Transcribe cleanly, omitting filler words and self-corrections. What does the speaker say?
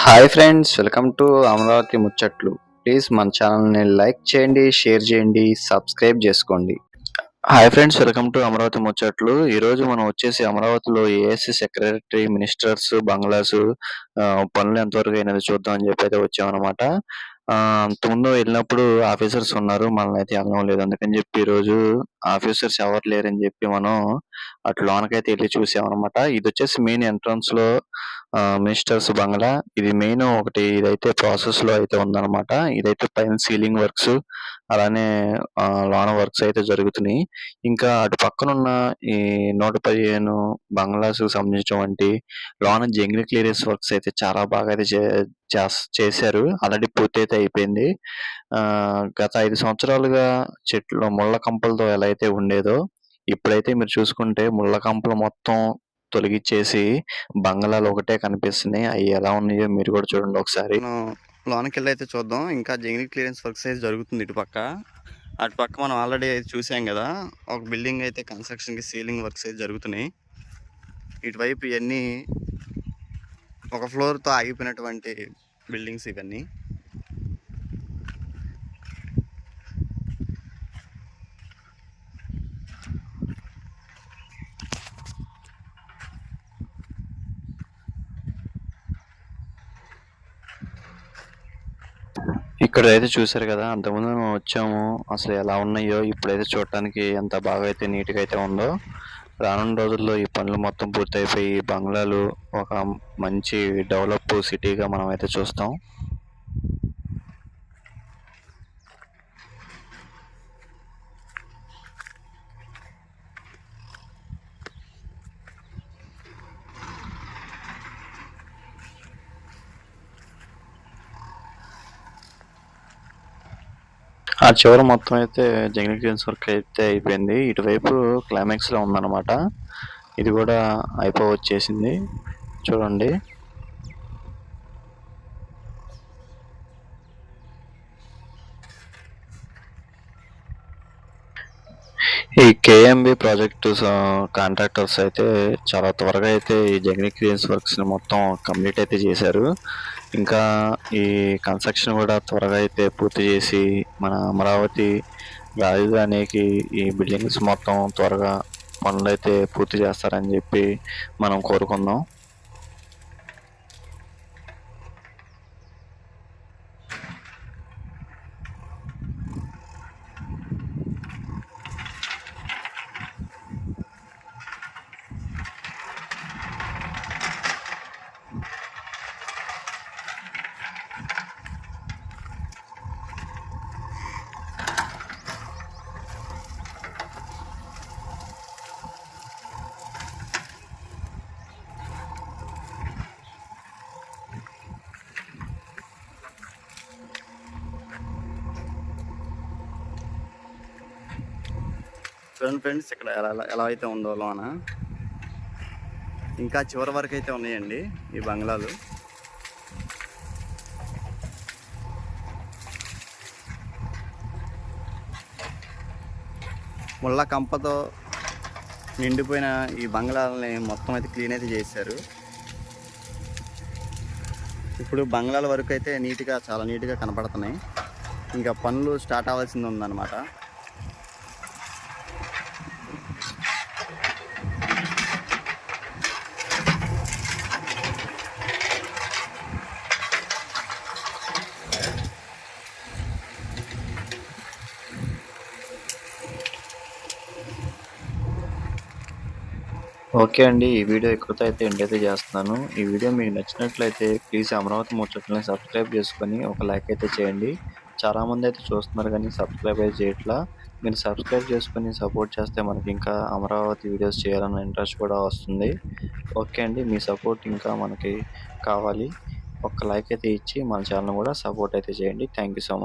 Hi friends, welcome to Amaravati ముచ్చట్లు. Please మన ఛానల్ని లైక్ చేయండి, షేర్ చేయండి, సబ్స్క్రైబ్ చేసుకోండి. Hi friends, welcome to Amaravati ముచ్చట్లు. ఈరోజు మనం వచ్చేసి అమరావతిలో ఏఎస్సీ సెక్రటరీ, మినిస్టర్స్, బంగ్లాస్ పనులు ఎంతవరకు అయినది చూద్దాం అని చెప్పి అయితే వచ్చామన్నమాట. అంతకుముందు వెళ్ళినప్పుడు ఆఫీసర్స్ ఉన్నారు, మనల్ని అయితే వెళ్ళడం లేదు. అందుకని చెప్పి ఈరోజు ఆఫీసర్స్ ఎవరు లేరని చెప్పి మనం అటు లోనకైతే వెళ్ళి చూసామన్నమాట. ఇది వచ్చేసి మెయిన్ ఎంట్రన్స్ లో మినిస్టర్స్ బంగ్లా. ఇది మెయిన్ ఒకటి ఇదైతే ప్రాసెస్ లో అయితే ఉందన్నమాట. ఇదైతే పైన సీలింగ్ వర్క్స్, అలానే లోన వర్క్స్ అయితే జరుగుతున్నాయి. ఇంకా అటు పక్కనున్న ఈ 115 బంగ్లాస్‌కు సంబంధించినటువంటి లోన జంగిల్ క్లియరెన్స్ వర్క్స్ అయితే చాలా బాగా అయితే చేశారు. ఆల్రెడీ పూర్తయితే అయిపోయింది. గత 5 సంవత్సరాలుగా చెట్లు ముళ్ళ కంపలతో ఎలా అయితే ఉండేదో, ఇప్పుడైతే మీరు చూసుకుంటే ముళ్ళ కంపలు మొత్తం తొలగిచ్చేసి బంగ్లాలు ఒకటే కనిపిస్తున్నాయి. అయి ఎలా ఉన్నాయో మీరు కూడా చూడండి ఒకసారి. మనం లోనకెళ్ళి అయితే చూద్దాం. ఇంకా జంగిల్ క్లియరెన్స్ వర్క్స్ అయితే జరుగుతుంది ఇటుపక్క. అటుపక్క మనం ఆల్రెడీ అయితే చూసాం కదా, ఒక బిల్డింగ్ అయితే కన్స్ట్రక్షన్కి సీలింగ్ వర్క్స్ అయితే జరుగుతున్నాయి. ఇటువైపు ఇవన్నీ ఒక ఫ్లోర్తో ఆగిపోయినటువంటి బిల్డింగ్స్ ఇవన్నీ. ఇక్కడైతే చూసారు కదా, అంతకుముందు మనం వచ్చాము, అసలు ఎలా ఉన్నాయో ఇప్పుడైతే చూడటానికి ఎంత బాగా అయితే నీట్గా అయితే ఉందో. రానున్న రోజుల్లో ఈ పనులు మొత్తం పూర్తయిపోయి బంగ్లాలు ఒక మంచి డెవలప్ సిటీగా మనం అయితే చూస్తాం. ఆ చివర మొత్తం అయితే జంగిల్ క్లియరెన్స్ వర్క్ అయితే అయిపోయింది. ఇటువైపు క్లైమాక్స్లో ఉందన్నమాట. ఇది కూడా అయిపోవచ్చేసింది చూడండి. ఈ కేఎంబి ప్రాజెక్టు కాంట్రాక్టర్స్ అయితే చాలా త్వరగా అయితే ఈ జంగిల్ క్లియరెన్స్ వర్క్స్ని మొత్తం కంప్లీట్ అయితే చేశారు. ఇంకా ఈ కన్స్ట్రక్షన్ కూడా త్వరగా అయితే పూర్తి చేసి మన అమరావతి రాజధానికి ఈ బిల్డింగ్స్ మొత్తం త్వరగా పనులు అయితే పూర్తి చేస్తారని చెప్పి మనం కోరుకుందాం. చూడండి ఫ్రెండ్స్, ఇక్కడ ఎలా అయితే ఉందో లోన ఇంకా చివరి వరకు అయితే ఉన్నాయండి ఈ బంగ్లాలు. ముళ్ళ కంపతో నిండిపోయిన ఈ బంగ్లాలని మొత్తం అయితే క్లీన్ అయితే చేశారు. ఇప్పుడు బంగ్లాల వరకు అయితే నీట్గా, చాలా నీట్గా కనపడుతున్నాయి. ఇంకా పనులు స్టార్ట్ అవ్వాల్సింది ఉందన్నమాట. ఓకే అండి, ఈ వీడియో ఇక్కడితో అయితే ఎండ్ అయితే చేస్తున్నాను. ఈ వీడియో మీకు నచ్చినట్లయితే ప్లీజ్ అమరావతి ముచ్చట్లని సబ్స్క్రైబ్ చేసుకొని ఒక లైక్ అయితే చేయండి. చాలామంది అయితే చూస్తున్నారు కానీ సబ్స్క్రైబ్ అయితే చేయట్లా. మీరు సబ్స్క్రైబ్ చేసుకొని సపోర్ట్ చేస్తే మనకి ఇంకా అమరావతి వీడియోస్ చేయాలన్న ఇంట్రెస్ట్ కూడా వస్తుంది. ఓకే అండి, మీ సపోర్ట్ ఇంకా మనకి కావాలి. ఒక లైక్ అయితే ఇచ్చి మన ఛానల్ కూడా సపోర్ట్ అయితే చేయండి. Thank you so much.